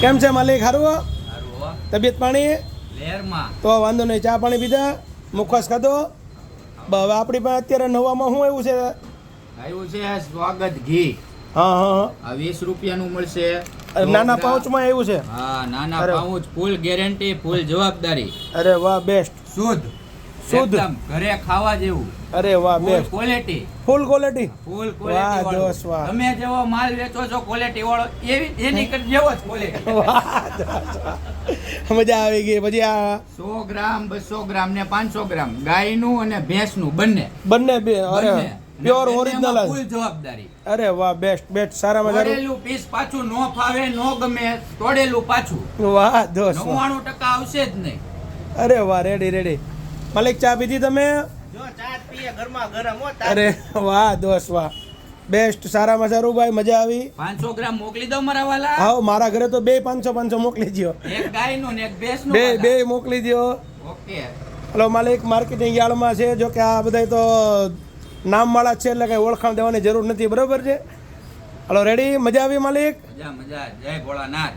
કેમ છે માલિક? સારું? સારું હો. તબિયત પાણી? લેરમાં. તો વાંધો નહીં. ચા પાણી પીધા? મુખવાસ ખાધો? હવે આપણી પાસે અત્યારે નવામાં શું આવ્યું છે? આવ્યું છે સ્વાગત ઘી. હા હા આ 20 રૂપિયાનું મળશે. નાના પાઉચમાં આવ્યું છે? હા, નાના અરે. પાઉચ, ફૂલ ગેરંટી, ફૂલ જવાબદારી, અરે વાહ, બેસ્ટ. શુદ્ધ શુદ્ધ. એકદમ ઘરે ખાવા જેવું, અરે વાહ, ફૂલ બેસ્ટ. ક્વોલિટી, ફૂલ ક્વોલિટી. ફૂલ વાહ, ક્વોલિટી વાળું. દોસ્ત, વાહ. તમે જેવો માલ વેચો છો ક્વોલિટી વાળો, એની જેવો જ ક્વોલિટી. મજા આવી ગઈ. પછી આ 100 ગ્રામ, 200 ગ્રામ ને 500 ગ્રામ ગાયનું અને ભેંસનું બંને. બંને બે. અરે બંને. પ્યોર બંનેમાં ઓરિજિનલ. ફૂલ જવાબદારી. અરે વાહ, બેસ્ટ બેસ્ટ. સારામાં સારું. તોડેલું પીસ પાછું નો ફાવે, નો ગમે, તોડેલું પાછું વાહ દોસ્ત, વાહ. 99% આવશે જ નહીં. અરે વાહ, રેડી રેડી. માલિક, ચા પીધી તમે? જો ચા પીએ ગરમા ગરમ હો. અરે વાહ દોસ્ત, વાહ, બેસ્ટ. સારામાં સારું ભાઈ, મજા આવી. 500 ગ્રામ મોકલી દો મારા વાલા. હા, મારા ઘરે તો બે 500 મોકલી દો. એક ગાયનું ને એક ભેંસનું બે વાલા. બે મોકલી દો. ઓકે. હલો માલિક, માર્કેટિંગ યાર્ડમાં છે. જો કે આ બધા તો નામવાળા છે, એટલે કઈ ઓળખાણ દેવાની જરૂર નથી. બરોબર છે? Hello, ready? મજા આવી માલિક? મજા મજા. જય ભોળાનાથ.